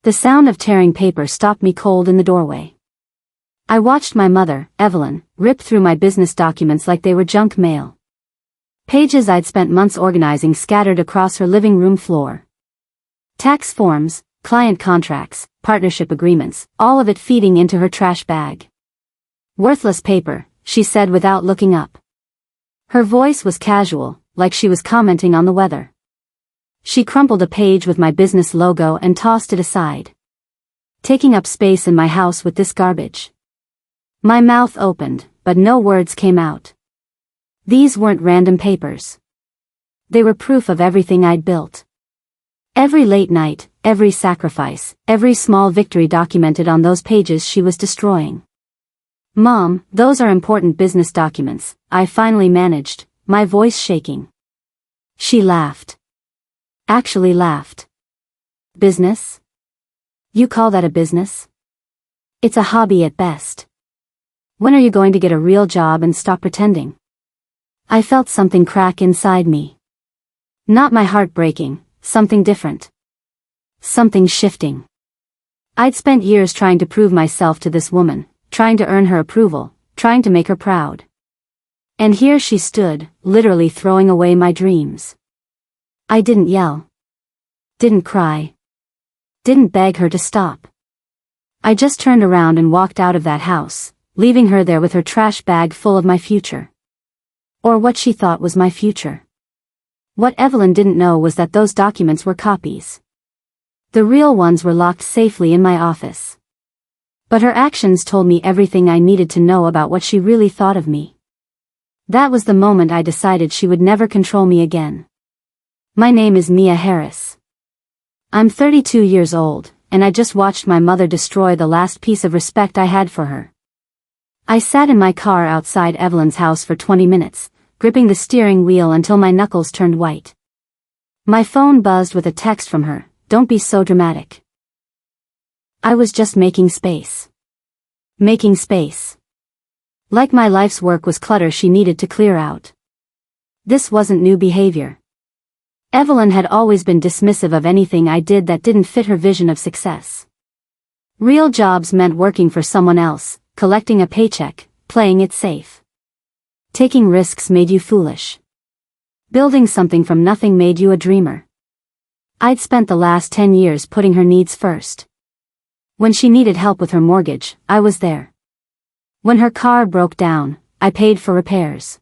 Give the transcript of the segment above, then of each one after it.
The sound of tearing paper stopped me cold in the doorway. I watched my mother, Evelyn, rip through my business documents like they were junk mail. Pages I'd spent months organizing scattered across her living room floor. Tax forms, client contracts, partnership agreements, all of it feeding into her trash bag. "Worthless paper," she said without looking up. Her voice was casual, like she was commenting on the weather. She crumpled a page with my business logo and tossed it aside. "Taking up space in my house with this garbage." My mouth opened, but no words came out. These weren't random papers. They were proof of everything I'd built. Every late night, every sacrifice, every small victory documented on those pages she was destroying. "Mom, those are important business documents," I finally managed, my voice shaking. She laughed. Actually laughed. "Business? You call that a business? It's a hobby at best. When are you going to get a real job and stop pretending?" I felt something crack inside me. Not my heart breaking, something different. Something shifting. I'd spent years trying to prove myself to this woman, trying to earn her approval, trying to make her proud. And here she stood, literally throwing away my dreams. I didn't yell. Didn't cry. Didn't beg her to stop. I just turned around and walked out of that house, leaving her there with her trash bag full of my future. Or what she thought was my future. What Evelyn didn't know was that those documents were copies. The real ones were locked safely in my office. But her actions told me everything I needed to know about what she really thought of me. That was the moment I decided she would never control me again. My name is Mia Harris. I'm 32 years old, and I just watched my mother destroy the last piece of respect I had for her. I sat in my car outside Evelyn's house for 20 minutes, gripping the steering wheel until my knuckles turned white. My phone buzzed with a text from her, "Don't be so dramatic." I was just making space. Making space. Like my life's work was clutter she needed to clear out. This wasn't new behavior. Evelyn had always been dismissive of anything I did that didn't fit her vision of success. Real jobs meant working for someone else, collecting a paycheck, playing it safe. Taking risks made you foolish. Building something from nothing made you a dreamer. I'd spent the last 10 years putting her needs first. When she needed help with her mortgage, I was there. When her car broke down, I paid for repairs.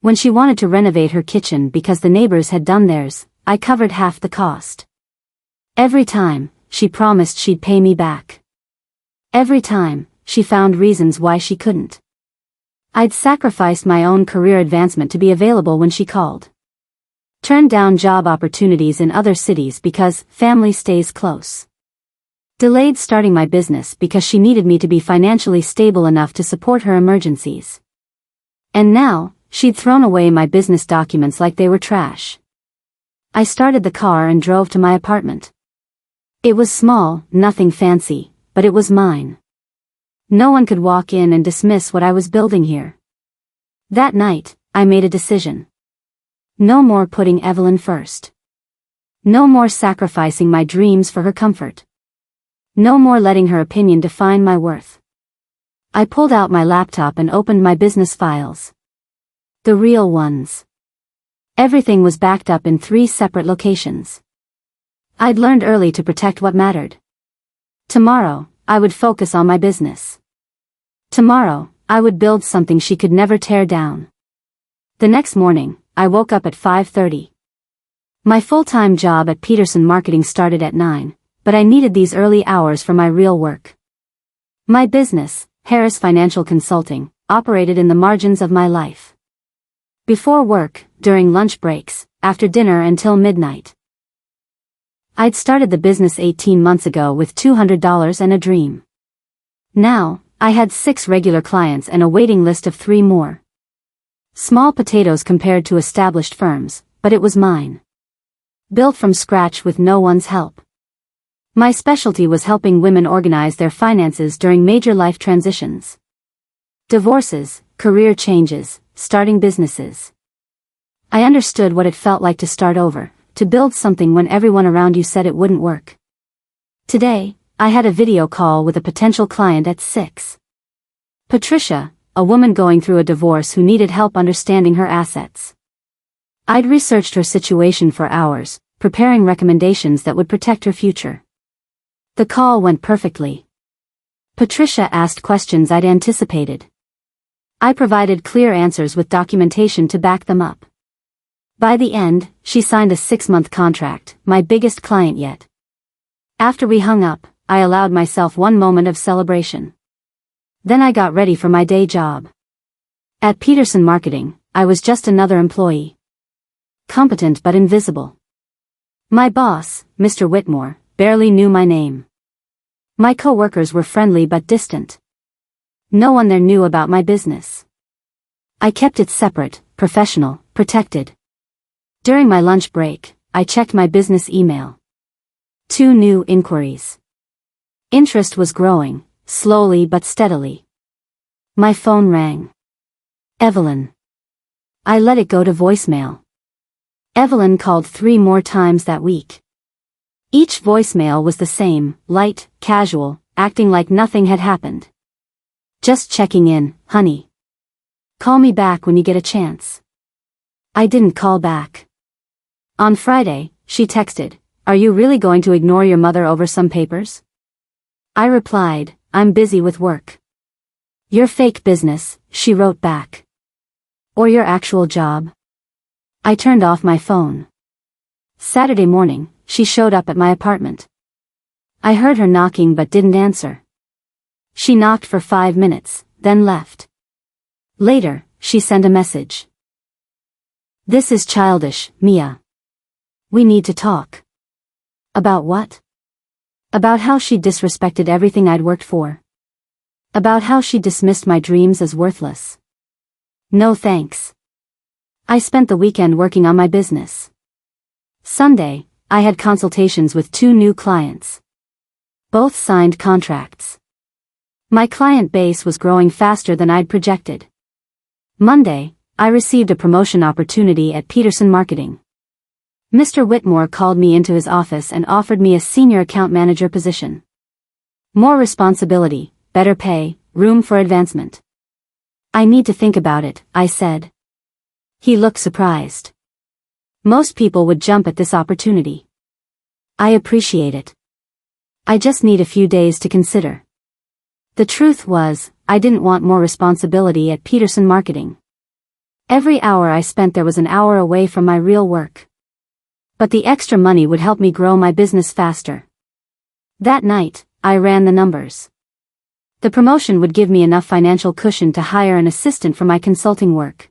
When she wanted to renovate her kitchen because the neighbors had done theirs, I covered half the cost. Every time, she promised she'd pay me back. Every time, she found reasons why she couldn't. I'd sacrificed my own career advancement to be available when she called. Turned down job opportunities in other cities because family stays close. Delayed starting my business because she needed me to be financially stable enough to support her emergencies. And now, she'd thrown away my business documents like they were trash. I started the car and drove to my apartment. It was small, nothing fancy, but it was mine. No one could walk in and dismiss what I was building here. That night, I made a decision. No more putting Evelyn first. No more sacrificing my dreams for her comfort. No more letting her opinion define my worth. I pulled out my laptop and opened my business files. The real ones. Everything was backed up in 3 separate locations. I'd learned early to protect what mattered. Tomorrow, I would focus on my business. Tomorrow, I would build something she could never tear down. The next morning, I woke up at 5:30. My full-time job at Peterson Marketing started at 9, but I needed these early hours for my real work. My business, Harris Financial Consulting, operated in the margins of my life. Before work, during lunch breaks, after dinner until midnight. I'd started the business 18 months ago with $200 and a dream. Now, I had 6 regular clients and a waiting list of 3 more. Small potatoes compared to established firms, but it was mine. Built from scratch with no one's help. My specialty was helping women organize their finances during major life transitions. Divorces, career changes, starting businesses. I understood what it felt like to start over, to build something when everyone around you said it wouldn't work. Today, I had a video call with a potential client at 6. Patricia, a woman going through a divorce who needed help understanding her assets. I'd researched her situation for hours, preparing recommendations that would protect her future. The call went perfectly. Patricia asked questions I'd anticipated. I provided clear answers with documentation to back them up. By the end, she signed a 6-month contract, my biggest client yet. After we hung up, I allowed myself one moment of celebration. Then I got ready for my day job. At Peterson Marketing, I was just another employee. Competent but invisible. My boss, Mr. Whitmore, barely knew my name. My co-workers were friendly but distant. No one there knew about my business. I kept it separate, professional, protected. During my lunch break, I checked my business email. 2 new inquiries. Interest was growing, slowly but steadily. My phone rang. Evelyn. I let it go to voicemail. Evelyn called 3 more times that week. Each voicemail was the same, light, casual, acting like nothing had happened. Just checking in, honey. Call me back when you get a chance. I didn't call back. On Friday, she texted, "Are you really going to ignore your mother over some papers?" I replied, "I'm busy with work." "Your fake business," she wrote back. "Or your actual job?" I turned off my phone. Saturday morning, she showed up at my apartment. I heard her knocking but didn't answer. She knocked for 5 minutes, then left. Later, she sent a message. "This is childish, Mia. We need to talk." About what? About how she disrespected everything I'd worked for. About how she dismissed my dreams as worthless. No thanks. I spent the weekend working on my business. Sunday, I had consultations with 2 new clients. Both signed contracts. My client base was growing faster than I'd projected. Monday, I received a promotion opportunity at Peterson Marketing. Mr. Whitmore called me into his office and offered me a senior account manager position. More responsibility, better pay, room for advancement. "I need to think about it," I said. He looked surprised. "Most people would jump at this opportunity." "I appreciate it. I just need a few days to consider." The truth was, I didn't want more responsibility at Peterson Marketing. Every hour I spent there was an hour away from my real work. But the extra money would help me grow my business faster. That night, I ran the numbers. The promotion would give me enough financial cushion to hire an assistant for my consulting work.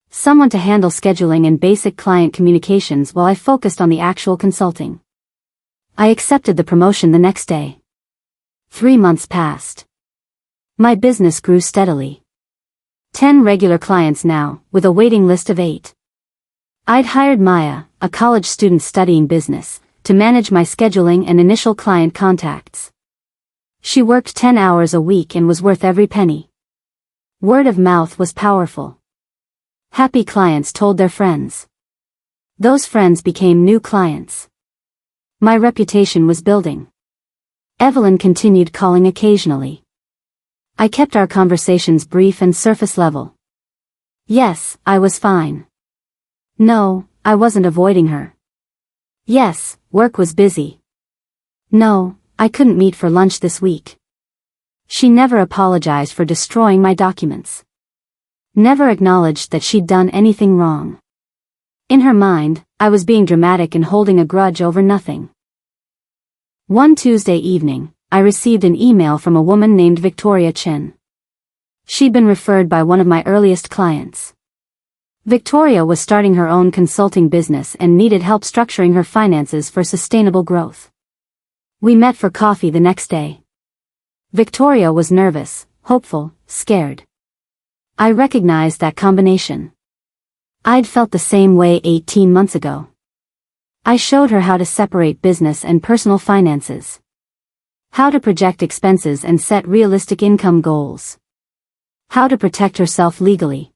Someone to handle scheduling and basic client communications while I focused on the actual consulting. I accepted the promotion the next day. 3 months passed. My business grew steadily. 10 regular clients now, with a waiting list of 8. I'd hired Maya, a college student studying business, to manage my scheduling and initial client contacts. She worked 10 hours a week and was worth every penny. Word of mouth was powerful. Happy clients told their friends. Those friends became new clients. My reputation was building. Evelyn continued calling occasionally. I kept our conversations brief and surface level. Yes, I was fine. No, I wasn't avoiding her. Yes, work was busy. No, I couldn't meet for lunch this week. She never apologized for destroying my documents. Never acknowledged that she'd done anything wrong. In her mind, I was being dramatic and holding a grudge over nothing. One Tuesday evening, I received an email from a woman named Victoria Chen. She'd been referred by one of my earliest clients. Victoria was starting her own consulting business and needed help structuring her finances for sustainable growth. We met for coffee the next day. Victoria was nervous, hopeful, scared. I recognized that combination. I'd felt the same way 18 months ago. I showed her how to separate business and personal finances. How to project expenses and set realistic income goals. How to protect herself legally.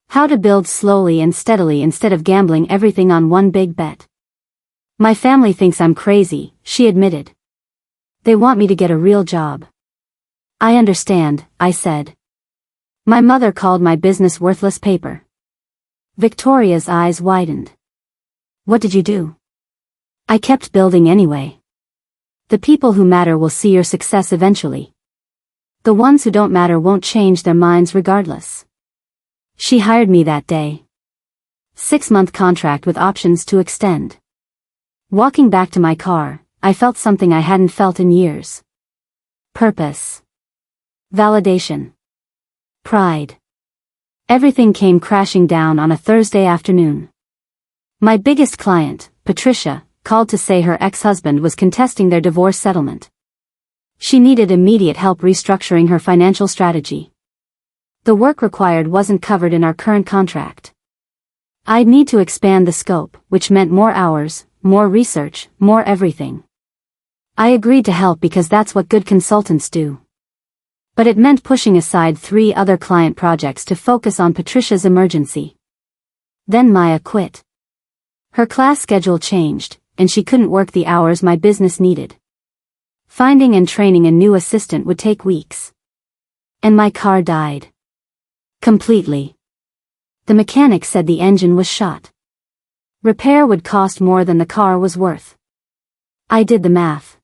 How to build slowly and steadily instead of gambling everything on one big bet. "My family thinks I'm crazy," she admitted. They want me to get a real job. I understand, I said. My mother called my business worthless paper. Victoria's eyes widened. What did you do? I kept building anyway. The people who matter will see your success eventually. The ones who don't matter won't change their minds regardless. She hired me that day. 6-month contract with options to extend. Walking back to my car, I felt something I hadn't felt in years. Purpose. Validation. Pride. Everything came crashing down on a Thursday afternoon. My biggest client, Patricia, called to say her ex-husband was contesting their divorce settlement. She needed immediate help restructuring her financial strategy. The work required wasn't covered in our current contract. I'd need to expand the scope, which meant more hours, more research, more everything. I agreed to help because that's what good consultants do. But it meant pushing aside 3 other client projects to focus on Patricia's emergency. Then Maya quit. Her class schedule changed, and she couldn't work the hours my business needed. Finding and training a new assistant would take weeks. And my car died. Completely. The mechanic said the engine was shot. Repair would cost more than the car was worth. I did the math.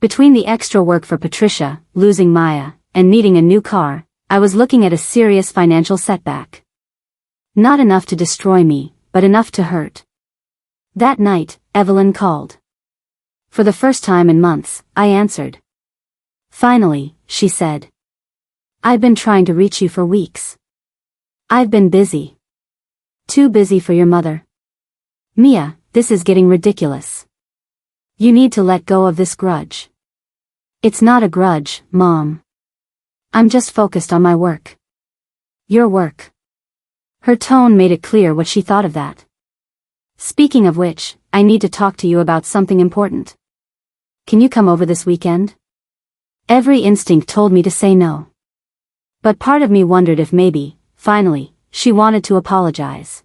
Between the extra work for Patricia, losing Maya, and needing a new car, I was looking at a serious financial setback. Not enough to destroy me, but enough to hurt. That night, Evelyn called. For the first time in months, I answered. Finally, she said. I've been trying to reach you for weeks. I've been busy. Too busy for your mother. Mia, this is getting ridiculous. You need to let go of this grudge. It's not a grudge, Mom. I'm just focused on my work. Your work. Her tone made it clear what she thought of that. Speaking of which, I need to talk to you about something important. Can you come over this weekend? Every instinct told me to say no. But part of me wondered if maybe, finally, she wanted to apologize.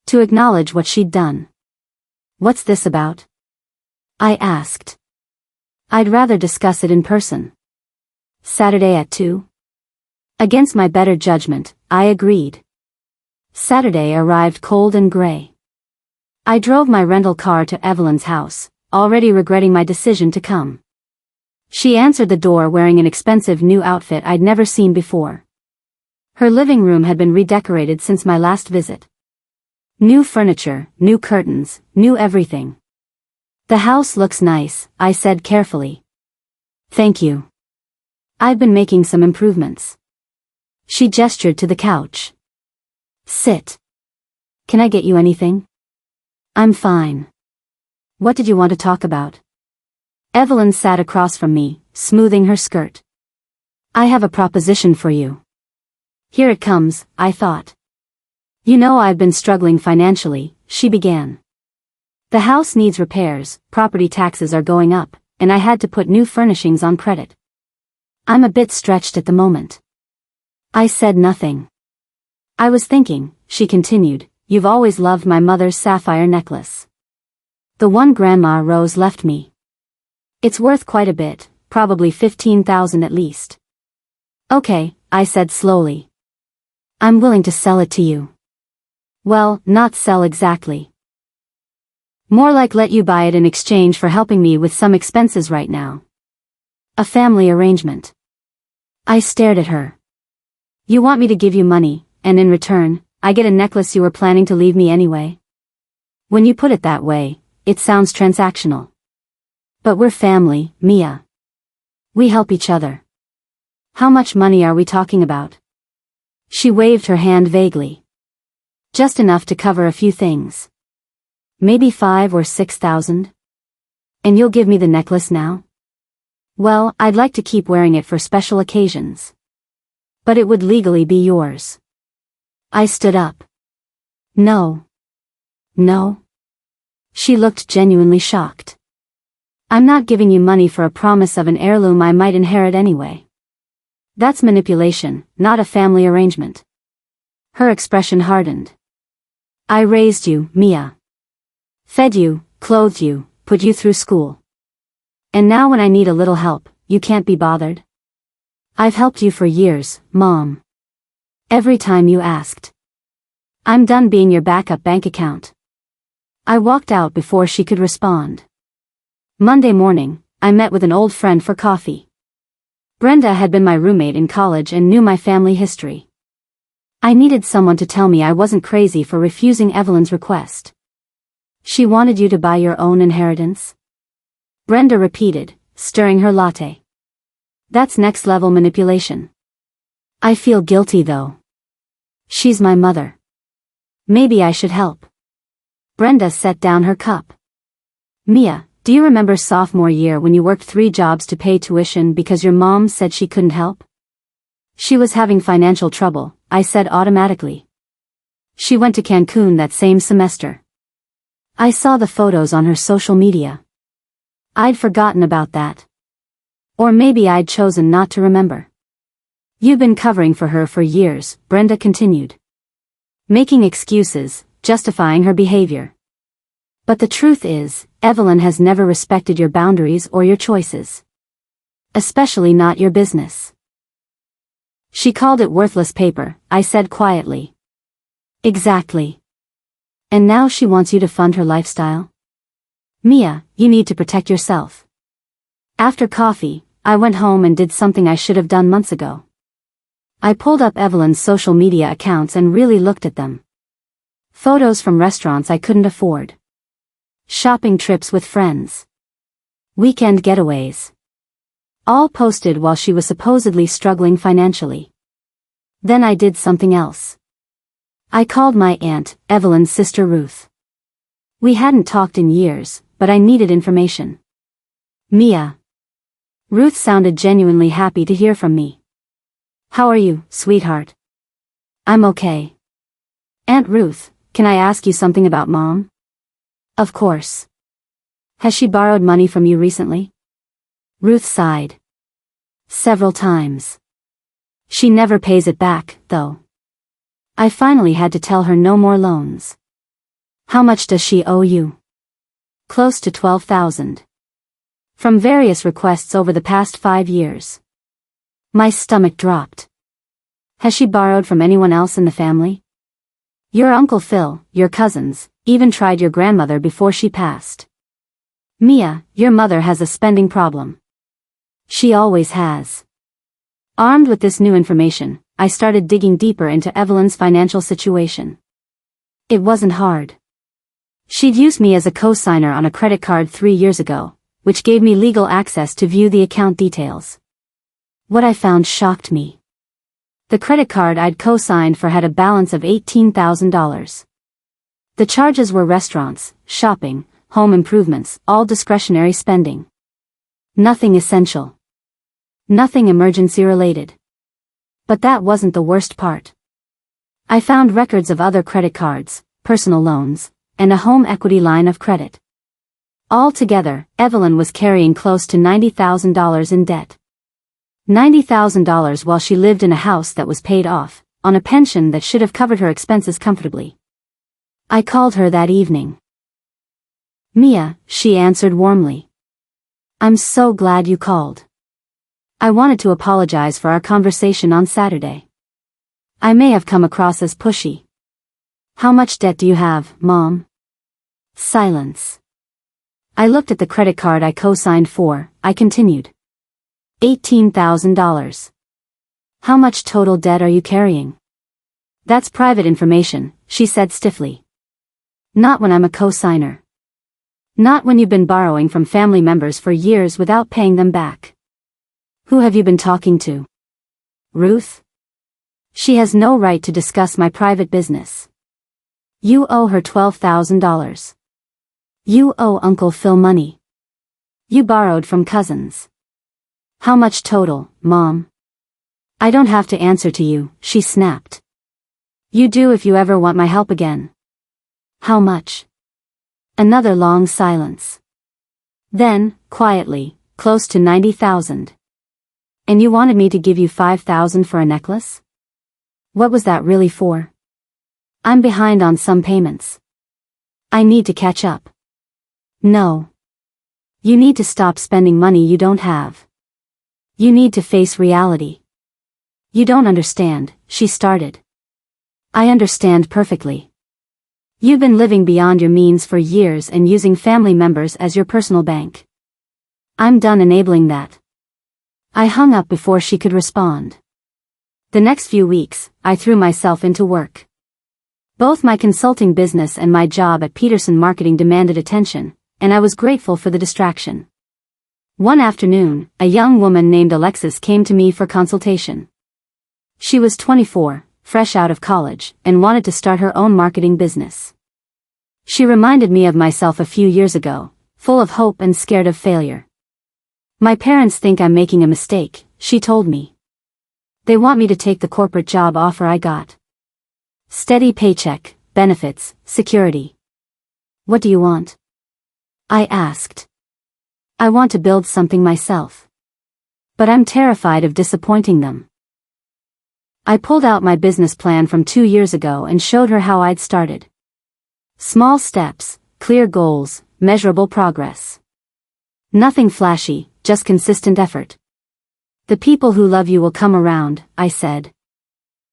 To acknowledge what she'd done. What's this about? I asked. I'd rather discuss it in person. Saturday at 2? Against my better judgment, I agreed. Saturday arrived cold and gray. I drove my rental car to Evelyn's house, already regretting my decision to come. She answered the door wearing an expensive new outfit I'd never seen before. Her living room had been redecorated since my last visit. New furniture, new curtains, new everything. The house looks nice, I said carefully. Thank you. I've been making some improvements. She gestured to the couch. Sit. Can I get you anything? I'm fine. What did you want to talk about? Evelyn sat across from me, smoothing her skirt. I have a proposition for you. Here it comes, I thought. You know I've been struggling financially, she began. The house needs repairs, property taxes are going up, and I had to put new furnishings on credit. I'm a bit stretched at the moment. I said nothing. I was thinking, she continued, you've always loved my mother's sapphire necklace. The one Grandma Rose left me. It's worth quite a bit, probably $15,000 at least. Okay, I said slowly. I'm willing to sell it to you. Well, not sell exactly. More like let you buy it in exchange for helping me with some expenses right now. A family arrangement. I stared at her. You want me to give you money, and in return, I get a necklace you were planning to leave me anyway? When you put it that way, it sounds transactional. But we're family, Mia. We help each other. How much money are we talking about? She waved her hand vaguely. Just enough to cover a few things. Maybe 5 or 6,000? And you'll give me the necklace now? Well, I'd like to keep wearing it for special occasions. But it would legally be yours. I stood up. No. No? She looked genuinely shocked. I'm not giving you money for a promise of an heirloom I might inherit anyway. That's manipulation, not a family arrangement. Her expression hardened. I raised you, Mia. Fed you, clothed you, put you through school. And now when I need a little help, you can't be bothered? I've helped you for years, Mom. Every time you asked. I'm done being your backup bank account. I walked out before she could respond. Monday morning, I met with an old friend for coffee. Brenda had been my roommate in college and knew my family history. I needed someone to tell me I wasn't crazy for refusing Evelyn's request. She wanted you to buy your own inheritance? Brenda repeated, stirring her latte. That's next-level manipulation. I feel guilty though. She's my mother. Maybe I should help. Brenda set down her cup. Mia, do you remember sophomore year when you worked 3 jobs to pay tuition because your mom said she couldn't help? She was having financial trouble, I said automatically. She went to Cancun that same semester. I saw the photos on her social media. I'd forgotten about that. Or maybe I'd chosen not to remember. You've been covering for her for years, Brenda continued. Making excuses, justifying her behavior. But the truth is, Evelyn has never respected your boundaries or your choices. Especially not your business. She called it worthless paper, I said quietly. Exactly. And now she wants you to fund her lifestyle? Mia, you need to protect yourself. After coffee, I went home and did something I should have done months ago. I pulled up Evelyn's social media accounts and really looked at them. Photos from restaurants I couldn't afford. Shopping trips with friends. Weekend getaways. All posted while she was supposedly struggling financially. Then I did something else. I called my aunt, Evelyn's sister Ruth. We hadn't talked in years, but I needed information. Mia. Ruth sounded genuinely happy to hear from me. How are you, sweetheart? I'm okay. Aunt Ruth, can I ask you something about Mom? Of course. Has she borrowed money from you recently? Ruth sighed. Several times. She never pays it back, though. I finally had to tell her no more loans. How much does she owe you? Close to $12,000. From various requests over the past 5 years. My stomach dropped. Has she borrowed from anyone else in the family? Your Uncle Phil, your cousins, even tried your grandmother before she passed. Mia, your mother has a spending problem. She always has. Armed with this new information, I started digging deeper into Evelyn's financial situation. It wasn't hard. She'd used me as a co-signer on a credit card 3 years ago, which gave me legal access to view the account details. What I found shocked me. The credit card I'd co-signed for had a balance of $18,000. The charges were restaurants, shopping, home improvements, all discretionary spending. Nothing essential. Nothing emergency related. But that wasn't the worst part. I found records of other credit cards, personal loans, and a home equity line of credit. Altogether, Evelyn was carrying close to $90,000 in debt. $90,000 while she lived in a house that was paid off, on a pension that should have covered her expenses comfortably. I called her that evening. Mia, she answered warmly. I'm so glad you called. I wanted to apologize for our conversation on Saturday. I may have come across as pushy. How much debt do you have, Mom? Silence. I looked at the credit card I co-signed for, I continued. $18,000. How much total debt are you carrying? That's private information, she said stiffly. Not when I'm a co-signer. Not when you've been borrowing from family members for years without paying them back. Who have you been talking to? Ruth? She has no right to discuss my private business. You owe her $12,000. You owe Uncle Phil money. You borrowed from cousins. How much total, Mom? I don't have to answer to you, she snapped. You do if you ever want my help again. How much? Another long silence. Then, quietly, close to $90,000. And you wanted me to give you $5,000 for a necklace? What was that really for? I'm behind on some payments. I need to catch up. No. You need to stop spending money you don't have. You need to face reality. You don't understand, she started. I understand perfectly. You've been living beyond your means for years and using family members as your personal bank. I'm done enabling that. I hung up before she could respond. The next few weeks, I threw myself into work. Both my consulting business and my job at Peterson Marketing demanded attention, and I was grateful for the distraction. One afternoon, a young woman named Alexis came to me for consultation. She was 24, fresh out of college, and wanted to start her own marketing business. She reminded me of myself a few years ago, full of hope and scared of failure. My parents think I'm making a mistake, she told me. They want me to take the corporate job offer I got. Steady paycheck, benefits, security. What do you want? I asked. I want to build something myself. But I'm terrified of disappointing them. I pulled out my business plan from 2 years ago and showed her how I'd started. Small steps, clear goals, measurable progress. Nothing flashy, just consistent effort. The people who love you will come around, I said.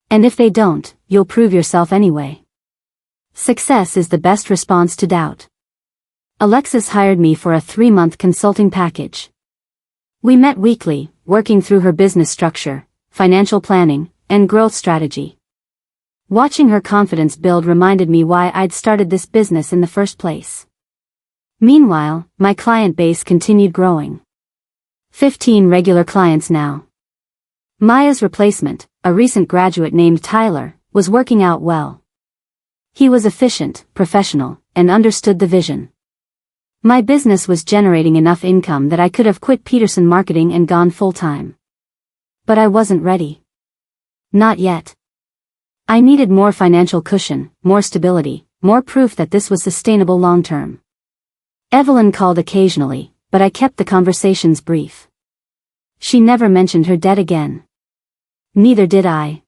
And if they don't, you'll prove yourself anyway. Success is the best response to doubt. Alexis hired me for a 3-month consulting package. We met weekly, working through her business structure, financial planning, and growth strategy. Watching her confidence build reminded me why I'd started this business in the first place. Meanwhile, my client base continued growing. 15 regular clients now. Maya's replacement, a recent graduate named Tyler, was working out well. He was efficient, professional, and understood the vision. My business was generating enough income that I could have quit Peterson Marketing and gone full-time. But I wasn't ready. Not yet. I needed more financial cushion, more stability, more proof that this was sustainable long-term. Evelyn called occasionally, but I kept the conversations brief. She never mentioned her debt again. Neither did I.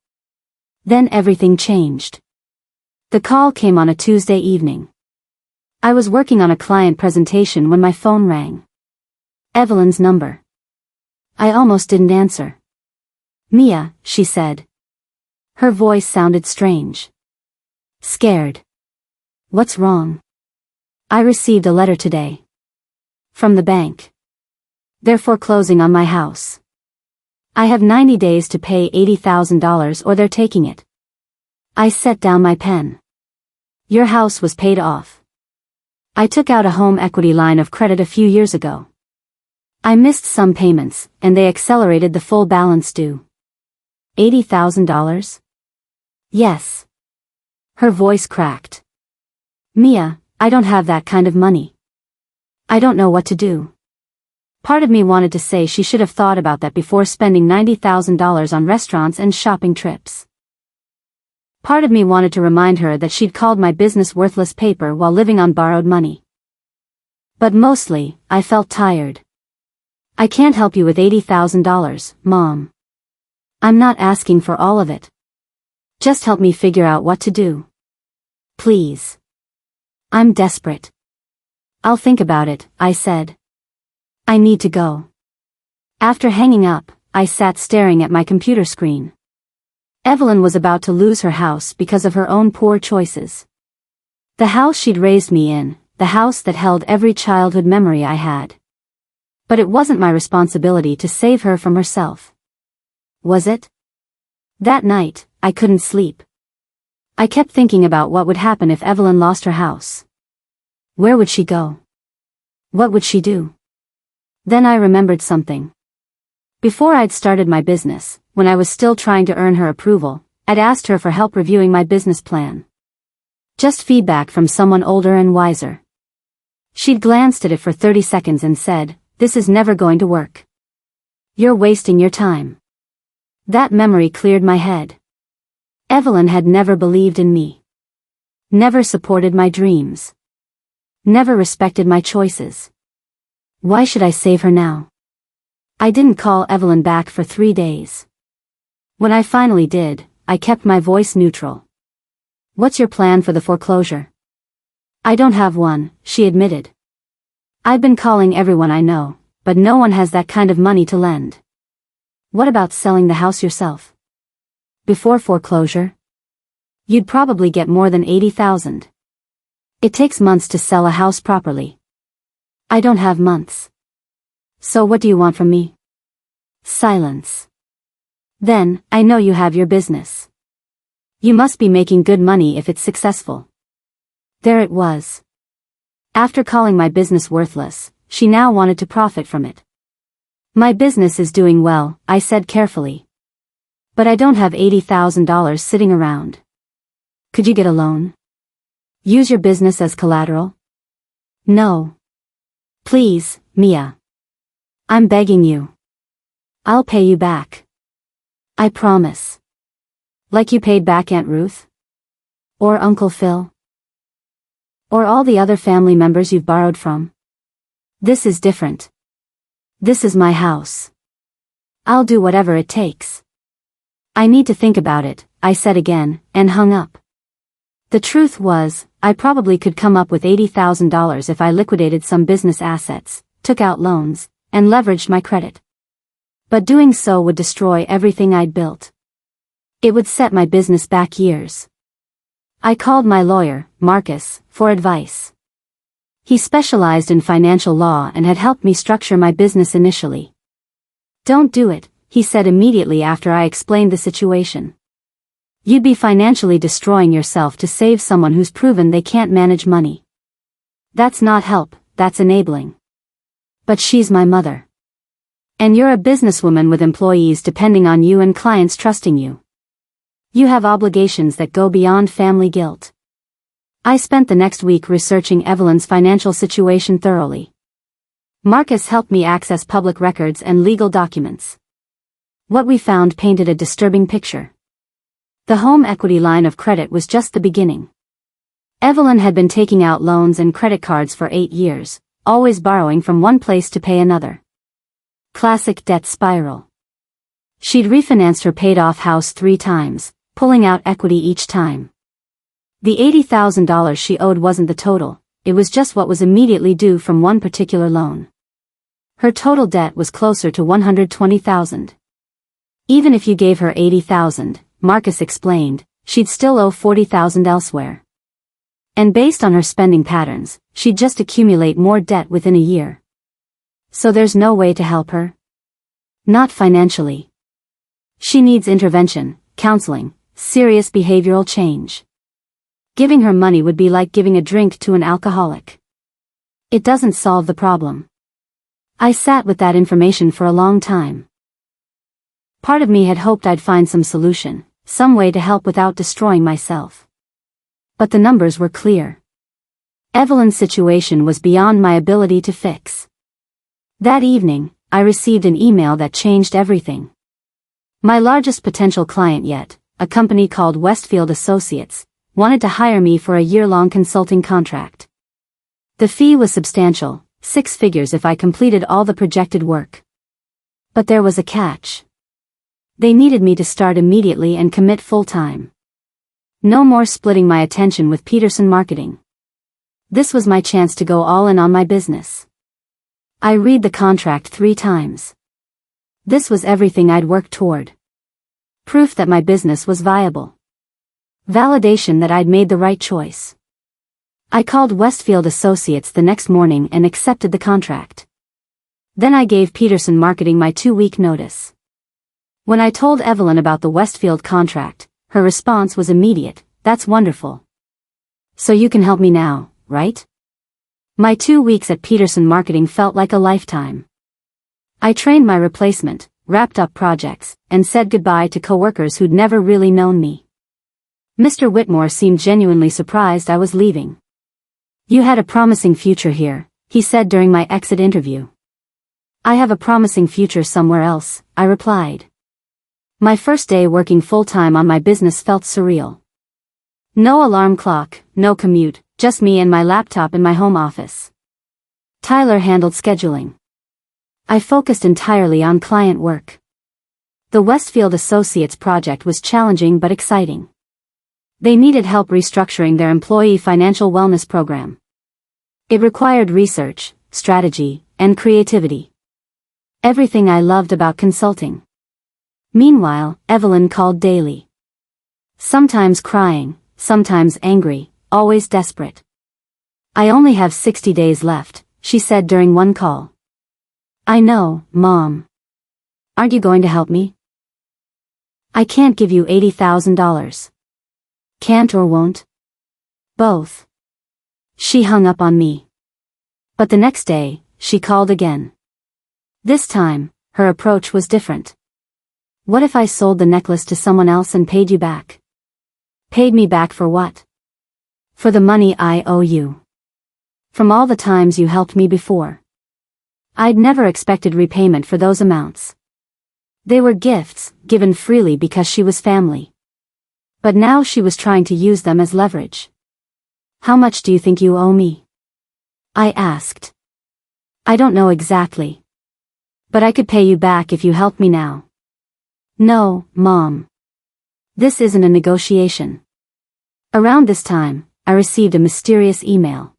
Then everything changed. The call came on a Tuesday evening. I was working on a client presentation when my phone rang. Evelyn's number. I almost didn't answer. Mia, she said. Her voice sounded strange. Scared. What's wrong? I received a letter today. From the bank. They're foreclosing on my house. I have 90 days to pay $80,000 or they're taking it. I set down my pen. Your house was paid off. I took out a home equity line of credit a few years ago. I missed some payments, and they accelerated the full balance due. $80,000? Yes. Her voice cracked. Mia, I don't have that kind of money. I don't know what to do. Part of me wanted to say she should have thought about that before spending $90,000 on restaurants and shopping trips. Part of me wanted to remind her that she'd called my business worthless paper while living on borrowed money. But mostly, I felt tired. I can't help you with $80,000, Mom. I'm not asking for all of it. Just help me figure out what to do. Please. I'm desperate. I'll think about it, I said. I need to go. After hanging up, I sat staring at my computer screen. Evelyn was about to lose her house because of her own poor choices. The house she'd raised me in, the house that held every childhood memory I had. But it wasn't my responsibility to save her from herself. Was it? That night, I couldn't sleep. I kept thinking about what would happen if Evelyn lost her house. Where would she go? What would she do? Then I remembered something. Before I'd started my business, when I was still trying to earn her approval, I'd asked her for help reviewing my business plan. Just feedback from someone older and wiser. She'd glanced at it for 30 seconds and said, "This is never going to work. You're wasting your time." That memory cleared my head. Evelyn had never believed in me. Never supported my dreams. Never respected my choices. Why should I save her now? I didn't call Evelyn back for 3 days. When I finally did, I kept my voice neutral. What's your plan for the foreclosure? I don't have one, she admitted. I've been calling everyone I know, but no one has that kind of money to lend. What about selling the house yourself? Before foreclosure? You'd probably get more than $80,000. It takes months to sell a house properly. I don't have months. So what do you want from me? Silence. Then, I know you have your business. You must be making good money if it's successful. There it was. After calling my business worthless, she now wanted to profit from it. My business is doing well, I said carefully. But I don't have $80,000 sitting around. Could you get a loan? Use your business as collateral? No. Please, Mia. I'm begging you. I'll pay you back. I promise. Like you paid back Aunt Ruth? Or Uncle Phil? Or all the other family members you've borrowed from? This is different. This is my house. I'll do whatever it takes. I need to think about it, I said again, and hung up. The truth was, I probably could come up with $80,000 if I liquidated some business assets, took out loans, and leveraged my credit. But doing so would destroy everything I'd built. It would set my business back years. I called my lawyer, Marcus, for advice. He specialized in financial law and had helped me structure my business initially. Don't do it, he said immediately after I explained the situation. You'd be financially destroying yourself to save someone who's proven they can't manage money. That's not help, that's enabling. But she's my mother. And you're a businesswoman with employees depending on you and clients trusting you. You have obligations that go beyond family guilt. I spent the next week researching Evelyn's financial situation thoroughly. Marcus helped me access public records and legal documents. What we found painted a disturbing picture. The home equity line of credit was just the beginning. Evelyn had been taking out loans and credit cards for 8 years, always borrowing from one place to pay another. Classic debt spiral. She'd refinanced her paid-off house 3 times, pulling out equity each time. The $80,000 she owed wasn't the total, it was just what was immediately due from one particular loan. Her total debt was closer to $120,000. Even if you gave her $80,000, Marcus explained, she'd still owe $40,000 elsewhere. And based on her spending patterns, she'd just accumulate more debt within a year. So there's no way to help her? Not financially. She needs intervention, counseling, serious behavioral change. Giving her money would be like giving a drink to an alcoholic. It doesn't solve the problem. I sat with that information for a long time. Part of me had hoped I'd find some solution, some way to help without destroying myself. But the numbers were clear. Evelyn's situation was beyond my ability to fix. That evening, I received an email that changed everything. My largest potential client yet, a company called Westfield Associates, wanted to hire me for a year-long consulting contract. The fee was substantial, 6 figures if I completed all the projected work. But there was a catch. They needed me to start immediately and commit full-time. No more splitting my attention with Peterson Marketing. This was my chance to go all in on my business. I read the contract 3 times. This was everything I'd worked toward. Proof that my business was viable. Validation that I'd made the right choice. I called Westfield Associates the next morning and accepted the contract. Then I gave Peterson Marketing my 2-week notice. When I told Evelyn about the Westfield contract, her response was immediate, "That's wonderful. So you can help me now, right?" My 2 weeks at Peterson Marketing felt like a lifetime. I trained my replacement, wrapped up projects, and said goodbye to coworkers who'd never really known me. Mr. Whitmore seemed genuinely surprised I was leaving. "You had a promising future here," he said during my exit interview. "I have a promising future somewhere else," I replied. My first day working full-time on my business felt surreal. No alarm clock, no commute, just me and my laptop in my home office. Tyler handled scheduling. I focused entirely on client work. The Westfield Associates project was challenging but exciting. They needed help restructuring their employee financial wellness program. It required research, strategy, and creativity. Everything I loved about consulting. Meanwhile, Evelyn called daily. Sometimes crying, sometimes angry, always desperate. "I only have 60 days left," she said during one call. "I know, Mom. Aren't you going to help me?" "I can't give you $80,000. Can't or won't?" "Both." She hung up on me. But the next day, she called again. This time, her approach was different. "What if I sold the necklace to someone else and paid you back?" "Paid me back for what?" "For the money I owe you. From all the times you helped me before." I'd never expected repayment for those amounts. They were gifts, given freely because she was family. But now she was trying to use them as leverage. "How much do you think you owe me?" I asked. "I don't know exactly. But I could pay you back if you help me now." "No, Mom. This isn't a negotiation." Around this time, I received a mysterious email.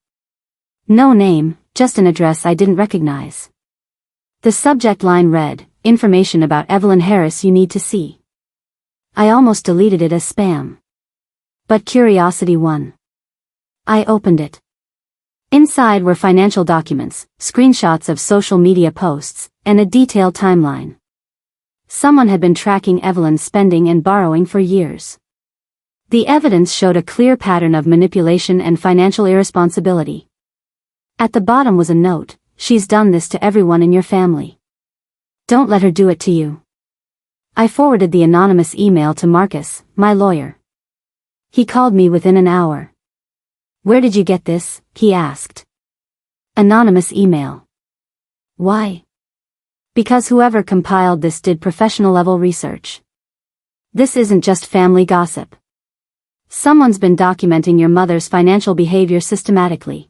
No name, just an address I didn't recognize. The subject line read, "Information about Evelyn Harris you need to see." I almost deleted it as spam. But curiosity won. I opened it. Inside were financial documents, screenshots of social media posts, and a detailed timeline. Someone had been tracking Evelyn's spending and borrowing for years. The evidence showed a clear pattern of manipulation and financial irresponsibility. At the bottom was a note, "She's done this to everyone in your family. Don't let her do it to you." I forwarded the anonymous email to Marcus, my lawyer. He called me within an hour. "Where did you get this?" he asked. "Anonymous email." "Why?" "Because whoever compiled this did professional-level research. This isn't just family gossip. Someone's been documenting your mother's financial behavior systematically.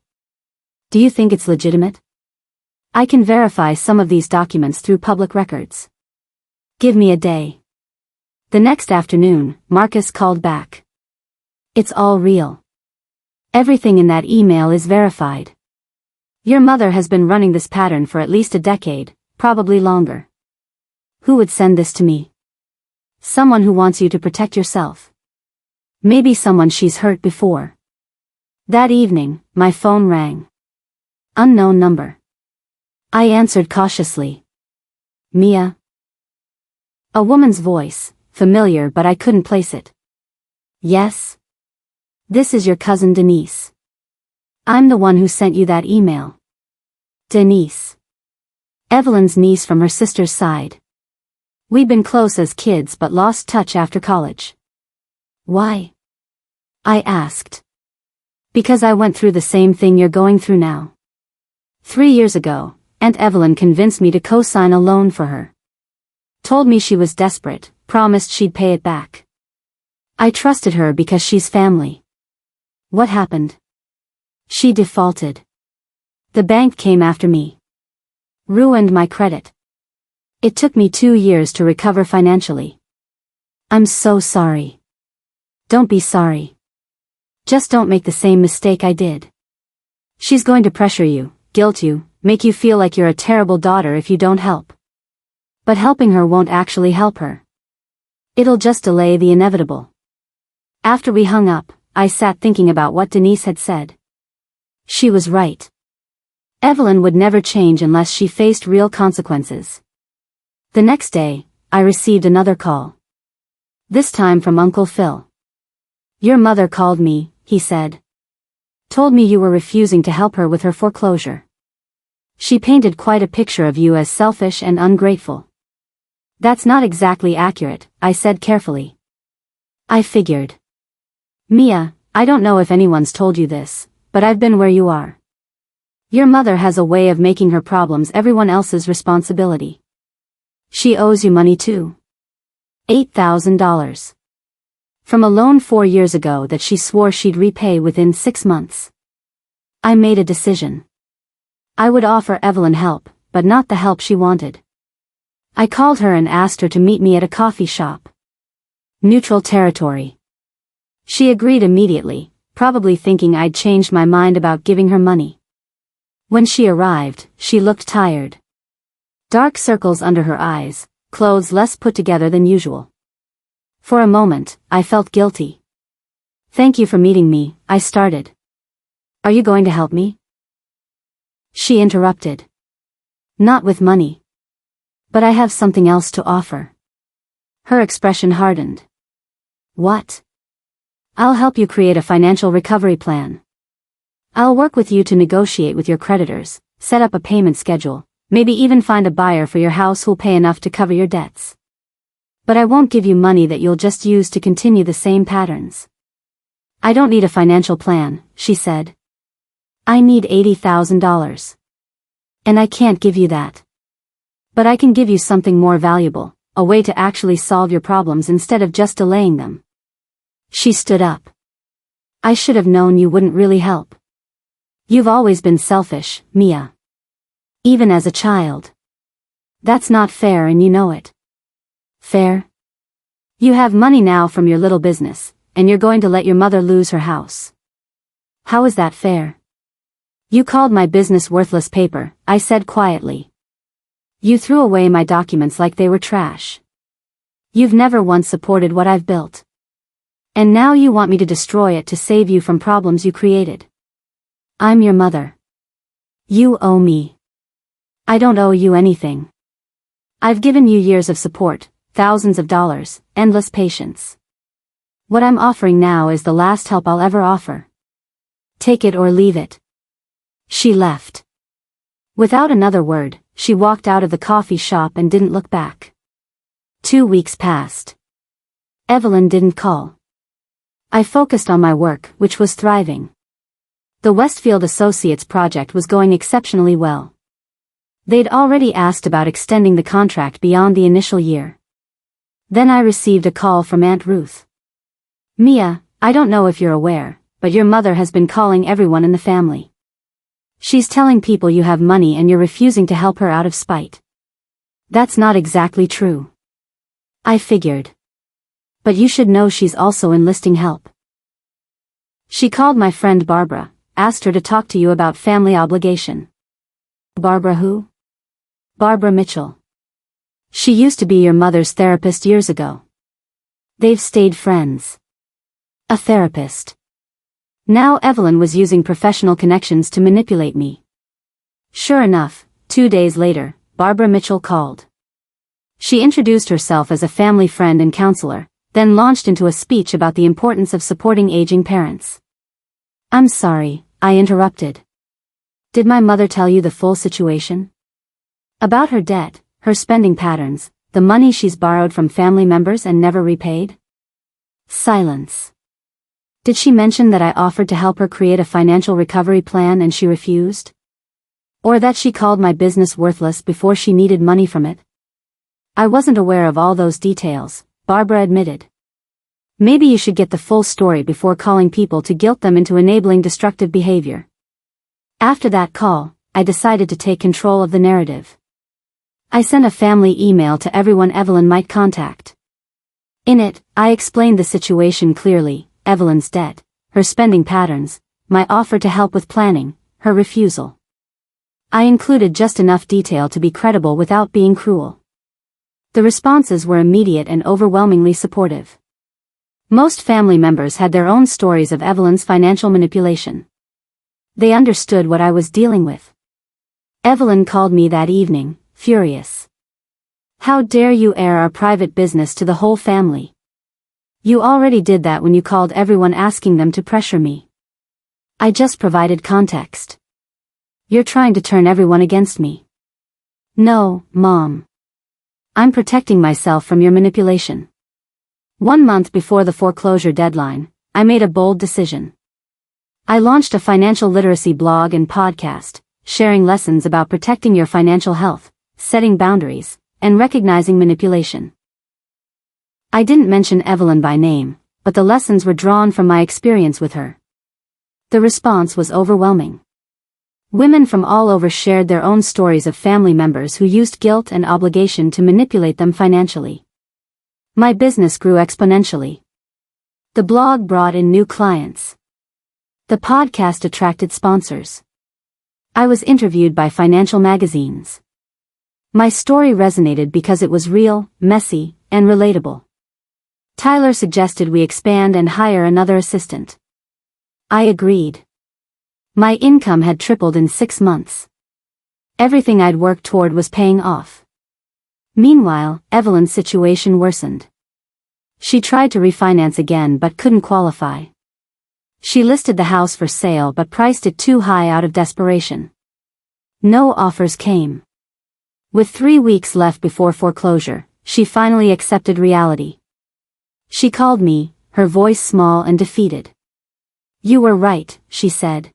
Do you think it's legitimate? I can verify some of these documents through public records. Give me a day." The next afternoon, Marcus called back. "It's all real. Everything in that email is verified. Your mother has been running this pattern for at least a decade, probably longer. Who would send this to me? Someone who wants you to protect yourself. Maybe someone she's hurt before." That evening, my phone rang. Unknown number. I answered cautiously. "Mia?" A woman's voice, familiar but I couldn't place it. "Yes? This is your cousin Denise. I'm the one who sent you that email." Denise. Evelyn's niece from her sister's side. We'd been close as kids but lost touch after college. "Why?" I asked. "Because I went through the same thing you're going through now. 3 years ago, Aunt Evelyn convinced me to co-sign a loan for her. Told me she was desperate, promised she'd pay it back. I trusted her because she's family. What happened? She defaulted. The bank came after me. Ruined my credit. It took me 2 years to recover financially. I'm so sorry." "Don't be sorry. Just don't make the same mistake I did. She's going to pressure you, guilt you, make you feel like you're a terrible daughter if you don't help. But helping her won't actually help her. It'll just delay the inevitable." After we hung up, I sat thinking about what Denise had said. She was right. Evelyn would never change unless she faced real consequences. The next day, I received another call. This time from Uncle Phil. "Your mother called me," he said. "Told me you were refusing to help her with her foreclosure. She painted quite a picture of you as selfish and ungrateful." "That's not exactly accurate," I said carefully. I figured. "Mia, I don't know if anyone's told you this, but I've been where you are. Your mother has a way of making her problems everyone else's responsibility. She owes you money too. $8,000. From a loan 4 years ago that she swore she'd repay within 6 months. I made a decision. I would offer Evelyn help, but not the help she wanted. I called her and asked her to meet me at a coffee shop. Neutral territory. She agreed immediately, probably thinking I'd changed my mind about giving her money. When she arrived, she looked tired. Dark circles under her eyes, clothes less put together than usual. For a moment, I felt guilty. "Thank you for meeting me," I started. "Are you going to help me?" She interrupted. "Not with money. But I have something else to offer." Her expression hardened. "What?" "I'll help you create a financial recovery plan. I'll work with you to negotiate with your creditors, set up a payment schedule, maybe even find a buyer for your house who'll pay enough to cover your debts. But I won't give you money that you'll just use to continue the same patterns." "I don't need a financial plan," she said. "I need $80,000. And I can't give you that. But I can give you something more valuable, a way to actually solve your problems instead of just delaying them." She stood up. "I should have known you wouldn't really help. You've always been selfish, Mia. Even as a child. That's not fair and you know it." "Fair? You have money now from your little business, and you're going to let your mother lose her house. How is that fair?" "You called my business worthless paper," I said quietly. "You threw away my documents like they were trash. You've never once supported what I've built. And now you want me to destroy it to save you from problems you created. I'm your mother. You owe me. I don't owe you anything. I've given you years of support, thousands of dollars, endless patience. What I'm offering now is the last help I'll ever offer. Take it or leave it." She left. Without another word, she walked out of the coffee shop and didn't look back. 2 weeks passed. Evelyn didn't call. I focused on my work, which was thriving. The Westfield Associates project was going exceptionally well. They'd already asked about extending the contract beyond the initial year. Then I received a call from Aunt Ruth. "Mia, I don't know if you're aware, but your mother has been calling everyone in the family. She's telling people you have money and you're refusing to help her out of spite." "That's not exactly true." I figured. "But you should know she's also enlisting help. She called my friend Barbara, asked her to talk to you about family obligation." "Barbara who?" "Barbara Mitchell. She used to be your mother's therapist years ago. They've stayed friends." A therapist. Now Evelyn was using professional connections to manipulate me. Sure enough, 2 days later, Barbara Mitchell called. She introduced herself as a family friend and counselor, then launched into a speech about the importance of supporting aging parents. "I'm sorry," I interrupted. "Did my mother tell you the full situation? About her debt, her spending patterns, the money she's borrowed from family members and never repaid?" Silence. "Did she mention that I offered to help her create a financial recovery plan and she refused? Or that she called my business worthless before she needed money from it?" "I wasn't aware of all those details," Barbara admitted. "Maybe you should get the full story before calling people to guilt them into enabling destructive behavior." After that call, I decided to take control of the narrative. I sent a family email to everyone Evelyn might contact. In it, I explained the situation clearly: Evelyn's debt, her spending patterns, my offer to help with planning, her refusal. I included just enough detail to be credible without being cruel. The responses were immediate and overwhelmingly supportive. Most family members had their own stories of Evelyn's financial manipulation. They understood what I was dealing with. Evelyn called me that evening, furious. "How dare you air our private business to the whole family? You already did that when you called everyone asking them to pressure me. I just provided context. You're trying to turn everyone against me." "No, Mom. I'm protecting myself from your manipulation." 1 month before the foreclosure deadline, I made a bold decision. I launched a financial literacy blog and podcast, sharing lessons about protecting your financial health, setting boundaries, and recognizing manipulation. I didn't mention Evelyn by name, but the lessons were drawn from my experience with her. The response was overwhelming. Women from all over shared their own stories of family members who used guilt and obligation to manipulate them financially. My business grew exponentially. The blog brought in new clients. The podcast attracted sponsors. I was interviewed by financial magazines. My story resonated because it was real, messy, and relatable. Tyler suggested we expand and hire another assistant. I agreed. My income had tripled in 6 months. Everything I'd worked toward was paying off. Meanwhile, Evelyn's situation worsened. She tried to refinance again but couldn't qualify. She listed the house for sale but priced it too high out of desperation. No offers came. With 3 weeks left before foreclosure, she finally accepted reality. She called me, her voice small and defeated. "You were right," she said.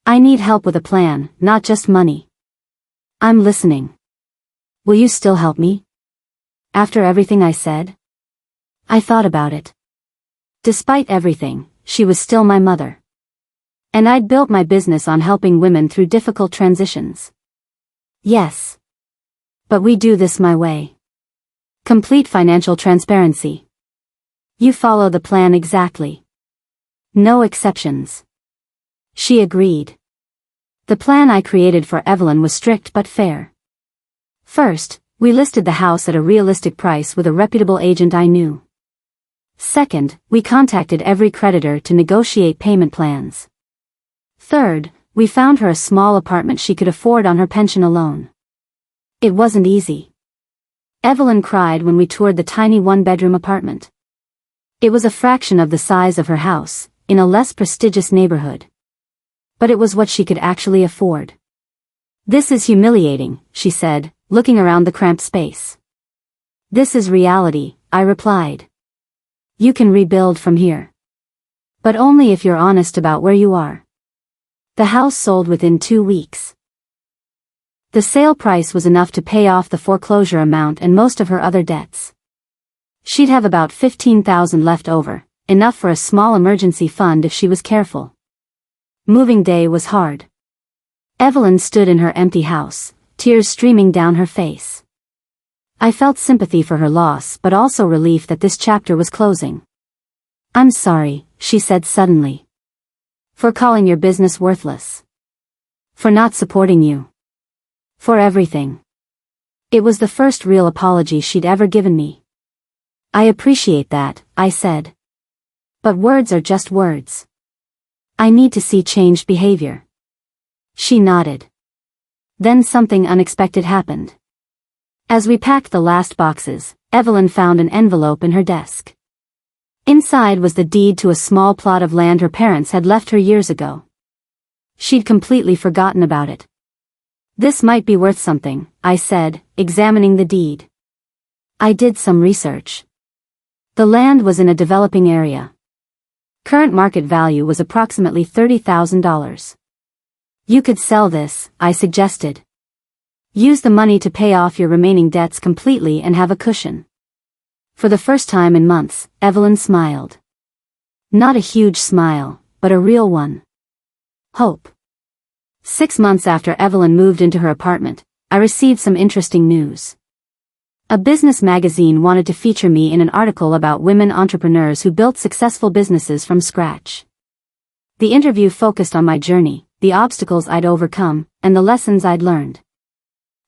"I need help with a plan, not just money." "I'm listening. Will you still help me?" After everything I said? I thought about it. Despite everything, she was still my mother. And I'd built my business on helping women through difficult transitions. Yes. But we do this my way. Complete financial transparency. You follow the plan exactly. No exceptions. She agreed. The plan I created for Evelyn was strict but fair. First, we listed the house at a realistic price with a reputable agent I knew. Second, we contacted every creditor to negotiate payment plans. Third, we found her a small apartment she could afford on her pension alone. It wasn't easy. Evelyn cried when we toured the tiny one-bedroom apartment. It was a fraction of the size of her house, in a less prestigious neighborhood. But it was what she could actually afford. "This is humiliating," she said, looking around the cramped space. "This is reality," I replied. "You can rebuild from here. But only if you're honest about where you are." The house sold within 2 weeks. The sale price was enough to pay off the foreclosure amount and most of her other debts. She'd have about $15,000 left over, enough for a small emergency fund if she was careful. Moving day was hard. Evelyn stood in her empty house, tears streaming down her face. I felt sympathy for her loss but also relief that this chapter was closing. "I'm sorry," she said suddenly. "For calling your business worthless. For not supporting you. For everything." It was the first real apology she'd ever given me. "I appreciate that," I said. "But words are just words. I need to see changed behavior." She nodded. Then something unexpected happened. As we packed the last boxes, Evelyn found an envelope in her desk. Inside was the deed to a small plot of land her parents had left her years ago. She'd completely forgotten about it. "This might be worth something," I said, examining the deed. I did some research. The land was in a developing area. Current market value was approximately $30,000. "You could sell this," I suggested. "Use the money to pay off your remaining debts completely and have a cushion." For the first time in months, Evelyn smiled. Not a huge smile, but a real one. Hope. 6 months after Evelyn moved into her apartment, I received some interesting news. A business magazine wanted to feature me in an article about women entrepreneurs who built successful businesses from scratch. The interview focused on my journey, the obstacles I'd overcome, and the lessons I'd learned.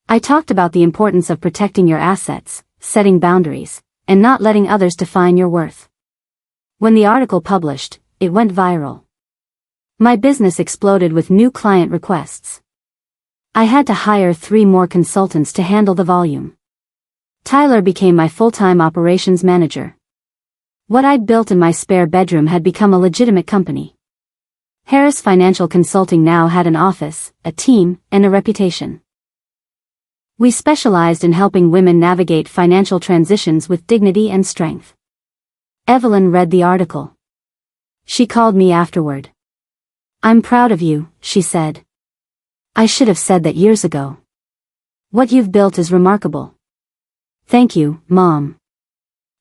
I talked about the importance of protecting your assets, setting boundaries, and not letting others define your worth. When the article published, it went viral. My business exploded with new client requests. I had to hire 3 more consultants to handle the volume. Tyler became my full-time operations manager. What I'd built in my spare bedroom had become a legitimate company. Harris Financial Consulting now had an office, a team, and a reputation. We specialized in helping women navigate financial transitions with dignity and strength. Evelyn read the article. She called me afterward. "I'm proud of you," she said. "I should have said that years ago. What you've built is remarkable." "Thank you, Mom.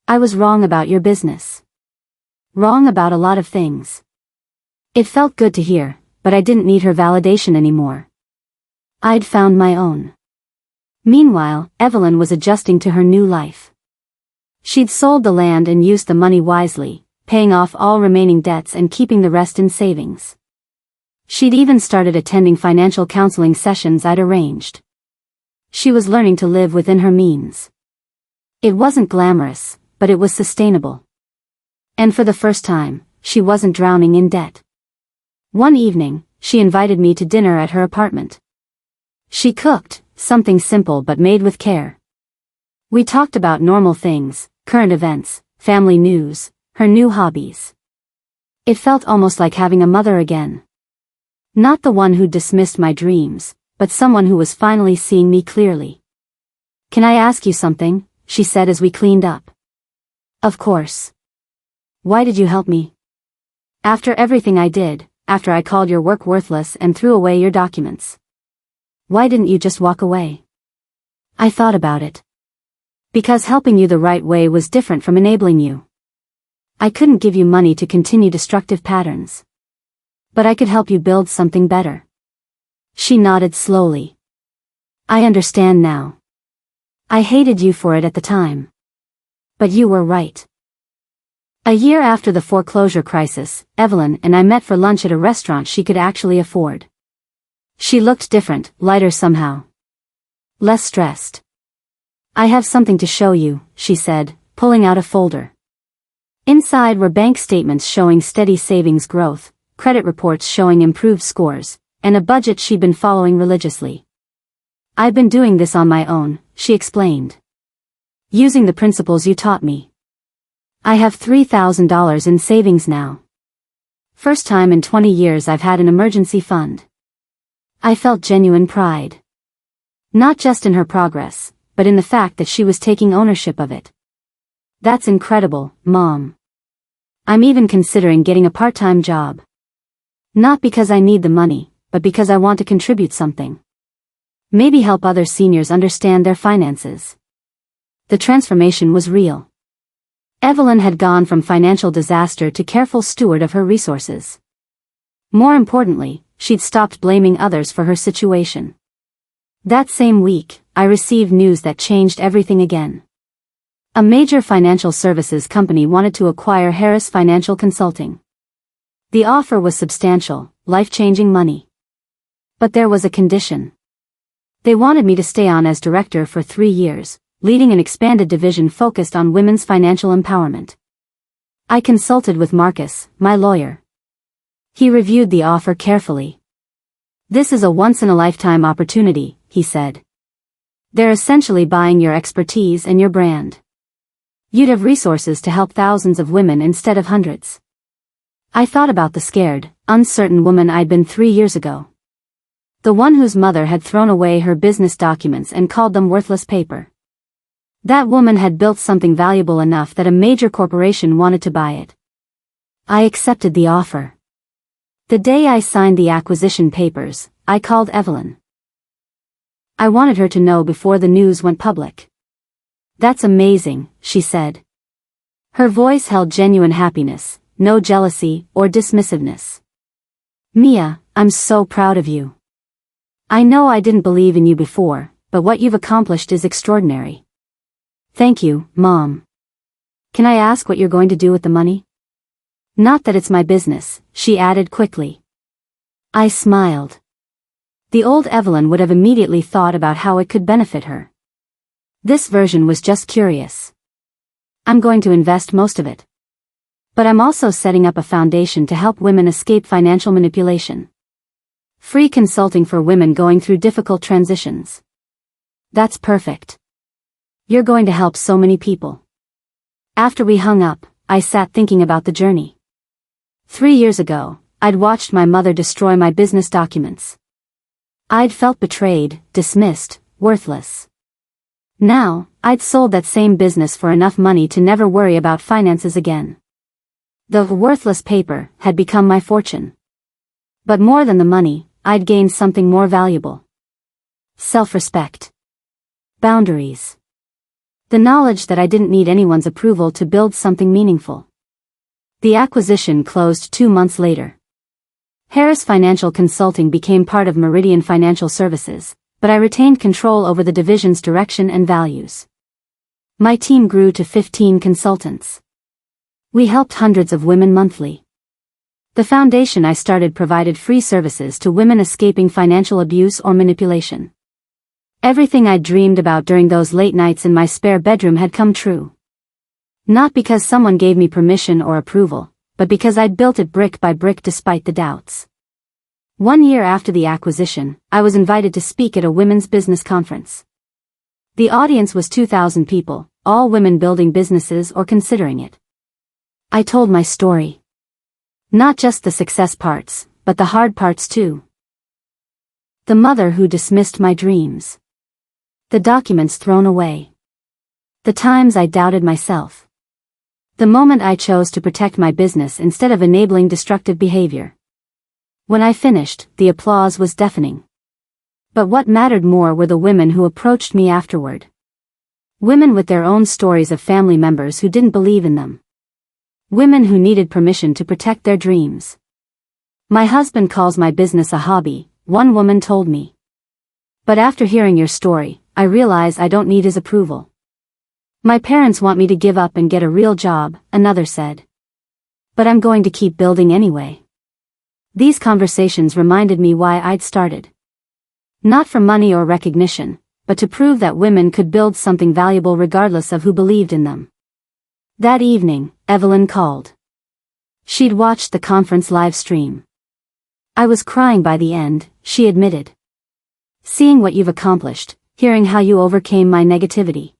I was wrong about your business. Wrong about a lot of things." It felt good to hear, but I didn't need her validation anymore. I'd found my own. Meanwhile, Evelyn was adjusting to her new life. She'd sold the land and used the money wisely, paying off all remaining debts and keeping the rest in savings. She'd even started attending financial counseling sessions I'd arranged. She was learning to live within her means. It wasn't glamorous, but it was sustainable. And for the first time, she wasn't drowning in debt. One evening, she invited me to dinner at her apartment. She cooked, something simple but made with care. We talked about normal things, current events, family news, her new hobbies. It felt almost like having a mother again. Not the one who dismissed my dreams, but someone who was finally seeing me clearly. "Can I ask you something?" she said as we cleaned up. "Of course. Why did you help me? After everything I did, after I called your work worthless and threw away your documents. Why didn't you just walk away?" I thought about it. Because helping you the right way was different from enabling you. I couldn't give you money to continue destructive patterns. But I could help you build something better. She nodded slowly. "I understand now. I hated you for it at the time. But you were right." A year after the foreclosure crisis, Evelyn and I met for lunch at a restaurant she could actually afford. She looked different, lighter somehow. Less stressed. "I have something to show you," she said, pulling out a folder. Inside were bank statements showing steady savings growth, credit reports showing improved scores, and a budget she'd been following religiously. "I've been doing this on my own," she explained. "Using the principles you taught me. I have $3,000 in savings now. First time in 20 years I've had an emergency fund." I felt genuine pride. Not just in her progress, but in the fact that she was taking ownership of it. "That's incredible, Mom. I'm even considering getting a part-time job. Not because I need the money, but because I want to contribute something. Maybe help other seniors understand their finances." The transformation was real. Evelyn had gone from financial disaster to careful steward of her resources. More importantly, she'd stopped blaming others for her situation. That same week, I received news that changed everything again. A major financial services company wanted to acquire Harris Financial Consulting. The offer was substantial, life-changing money. But there was a condition. They wanted me to stay on as director for 3 years, leading an expanded division focused on women's financial empowerment. I consulted with Marcus, my lawyer. He reviewed the offer carefully. "This is a once-in-a-lifetime opportunity," he said. "They're essentially buying your expertise and your brand. You'd have resources to help thousands of women instead of hundreds." I thought about the scared, uncertain woman I'd been 3 years ago. The one whose mother had thrown away her business documents and called them worthless paper. That woman had built something valuable enough that a major corporation wanted to buy it. I accepted the offer. The day I signed the acquisition papers, I called Evelyn. I wanted her to know before the news went public. "That's amazing," she said. Her voice held genuine happiness, no jealousy or dismissiveness. "Mia, I'm so proud of you. I know I didn't believe in you before, but what you've accomplished is extraordinary." "Thank you, Mom. Can I ask what you're going to do with the money?" "Not that it's my business," she added quickly. I smiled. The old Evelyn would have immediately thought about how it could benefit her. This version was just curious. "I'm going to invest most of it. But I'm also setting up a foundation to help women escape financial manipulation. Free consulting for women going through difficult transitions." "That's perfect. You're going to help so many people." After we hung up, I sat thinking about the journey. 3 years ago, I'd watched my mother destroy my business documents. I'd felt betrayed, dismissed, worthless. Now, I'd sold that same business for enough money to never worry about finances again. The worthless paper had become my fortune. But more than the money, I'd gained something more valuable. Self-respect. Boundaries. The knowledge that I didn't need anyone's approval to build something meaningful. The acquisition closed 2 months later. Harris Financial Consulting became part of Meridian Financial Services, but I retained control over the division's direction and values. My team grew to 15 consultants. We helped hundreds of women monthly. The foundation I started provided free services to women escaping financial abuse or manipulation. Everything I'd dreamed about during those late nights in my spare bedroom had come true. Not because someone gave me permission or approval, but because I'd built it brick by brick despite the doubts. 1 year after the acquisition, I was invited to speak at a women's business conference. The audience was 2,000 people, all women building businesses or considering it. I told my story. Not just the success parts, but the hard parts too. The mother who dismissed my dreams. The documents thrown away. The times I doubted myself. The moment I chose to protect my business instead of enabling destructive behavior. When I finished, the applause was deafening. But what mattered more were the women who approached me afterward. Women with their own stories of family members who didn't believe in them. Women who needed permission to protect their dreams. My husband calls my business a hobby, one woman told me. But after hearing your story, I realize I don't need his approval. My parents want me to give up and get a real job, another said. But I'm going to keep building anyway. These conversations reminded me why I'd started. Not for money or recognition, but to prove that women could build something valuable regardless of who believed in them. That evening, Evelyn called. She'd watched the conference live stream. I was crying by the end, she admitted. Seeing what you've accomplished, hearing how you overcame my negativity.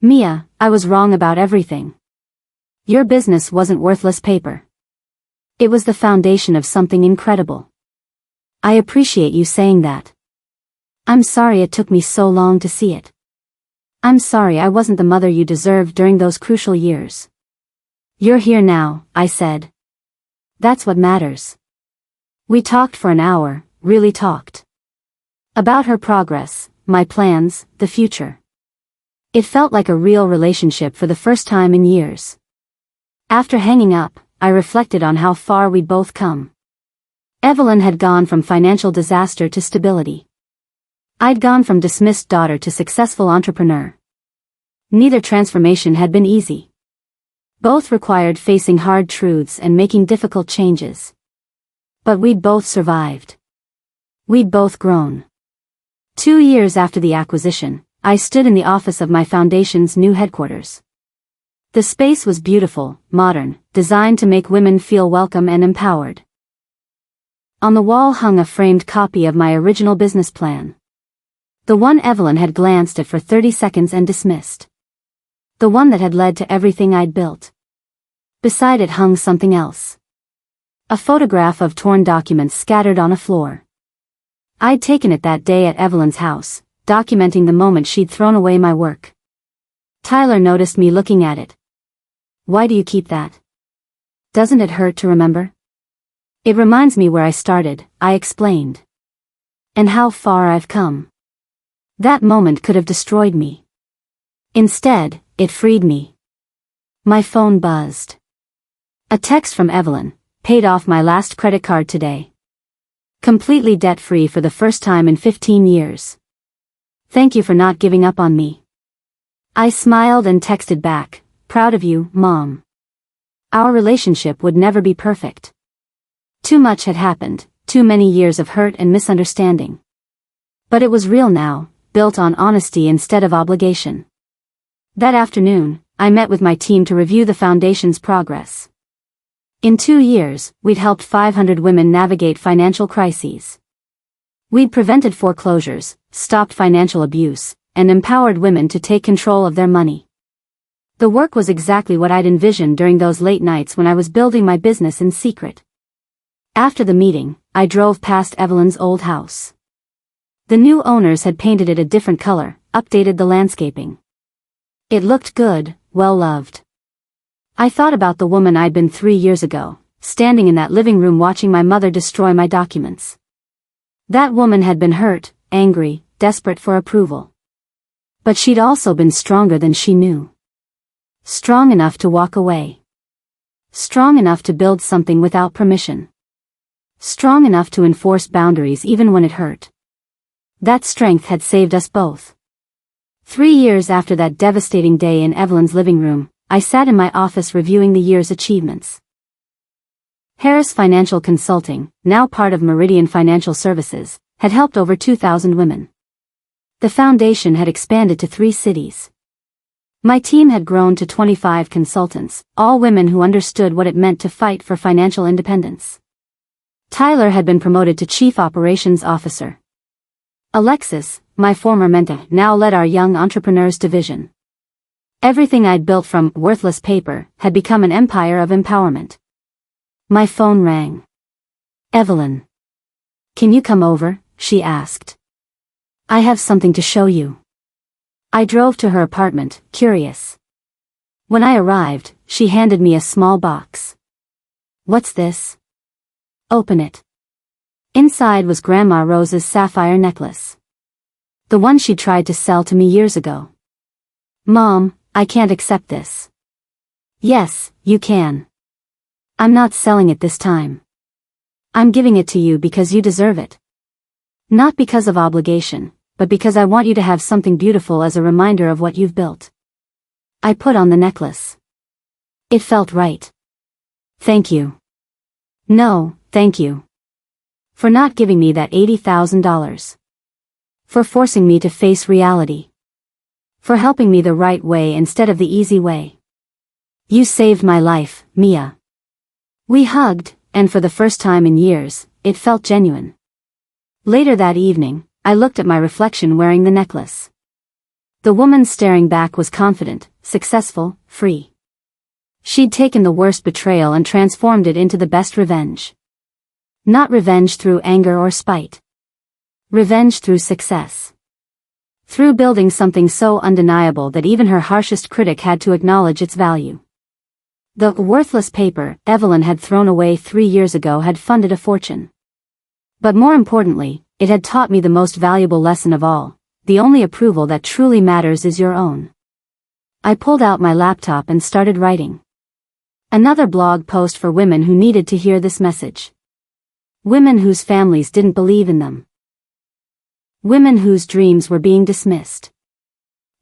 Mia, I was wrong about everything. Your business wasn't worthless paper. It was the foundation of something incredible. I appreciate you saying that. I'm sorry it took me so long to see it. I'm sorry I wasn't the mother you deserved during those crucial years. You're here now, I said. That's what matters. We talked for an hour, really talked. About her progress, my plans, the future. It felt like a real relationship for the first time in years. After hanging up, I reflected on how far we'd both come. Evelyn had gone from financial disaster to stability. I'd gone from dismissed daughter to successful entrepreneur. Neither transformation had been easy. Both required facing hard truths and making difficult changes. But we'd both survived. We'd both grown. 2 years after the acquisition, I stood in the office of my foundation's new headquarters. The space was beautiful, modern, designed to make women feel welcome and empowered. On the wall hung a framed copy of my original business plan. The one Evelyn had glanced at for 30 seconds and dismissed. The one that had led to everything I'd built. Beside it hung something else. A photograph of torn documents scattered on a floor. I'd taken it that day at Evelyn's house, documenting the moment she'd thrown away my work. Tyler noticed me looking at it. Why do you keep that? Doesn't it hurt to remember? It reminds me where I started, I explained. And how far I've come. That moment could have destroyed me. Instead, it freed me. My phone buzzed. A text from Evelyn, paid off my last credit card today. Completely debt-free for the first time in 15 years. Thank you for not giving up on me. I smiled and texted back, proud of you, Mom. Our relationship would never be perfect. Too much had happened, too many years of hurt and misunderstanding. But it was real now, built on honesty instead of obligation. That afternoon, I met with my team to review the foundation's progress. In 2 years, we'd helped 500 women navigate financial crises. We'd prevented foreclosures, stopped financial abuse, and empowered women to take control of their money. The work was exactly what I'd envisioned during those late nights when I was building my business in secret. After the meeting, I drove past Evelyn's old house. The new owners had painted it a different color, updated the landscaping. It looked good, well loved. I thought about the woman I'd been 3 years ago, standing in that living room watching my mother destroy my documents. That woman had been hurt, angry, desperate for approval. But she'd also been stronger than she knew. Strong enough to walk away. Strong enough to build something without permission. Strong enough to enforce boundaries even when it hurt. That strength had saved us both. 3 years after that devastating day in Evelyn's living room, I sat in my office reviewing the year's achievements. Harris Financial Consulting, now part of Meridian Financial Services, had helped over 2,000 women. The foundation had expanded to 3 cities. My team had grown to 25 consultants, all women who understood what it meant to fight for financial independence. Tyler had been promoted to Chief Operations Officer. Alexis, my former mentor, now led our Young Entrepreneurs division. Everything I'd built from worthless paper had become an empire of empowerment. My phone rang. "Evelyn. Can you come over?" she asked. "I have something to show you." I drove to her apartment, curious. When I arrived, she handed me a small box. "What's this?" "Open it." Inside was Grandma Rose's sapphire necklace. The one she tried to sell to me years ago. "Mom, I can't accept this." "Yes, you can. I'm not selling it this time. I'm giving it to you because you deserve it. Not because of obligation, but because I want you to have something beautiful as a reminder of what you've built." I put on the necklace. It felt right. "Thank you." "No, thank you. For not giving me that $80,000. For forcing me to face reality. For helping me the right way instead of the easy way. You saved my life, Mia." We hugged, and for the first time in years, it felt genuine. Later that evening, I looked at my reflection wearing the necklace. The woman staring back was confident, successful, free. She'd taken the worst betrayal and transformed it into the best revenge. Not revenge through anger or spite. Revenge through success. Through building something so undeniable that even her harshest critic had to acknowledge its value. The worthless paper Evelyn had thrown away 3 years ago had funded a fortune. But more importantly, it had taught me the most valuable lesson of all: the only approval that truly matters is your own. I pulled out my laptop and started writing. Another blog post for women who needed to hear this message. Women whose families didn't believe in them. Women whose dreams were being dismissed.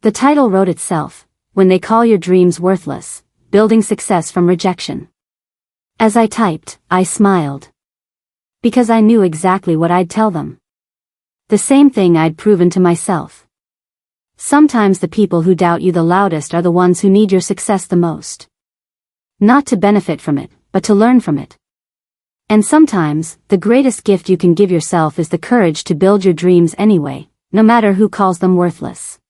The title wrote itself: When They Call Your Dreams Worthless, Building Success from Rejection. As I typed, I smiled. Because I knew exactly what I'd tell them. The same thing I'd proven to myself. Sometimes the people who doubt you the loudest are the ones who need your success the most. Not to benefit from it, but to learn from it. And sometimes, the greatest gift you can give yourself is the courage to build your dreams anyway, no matter who calls them worthless.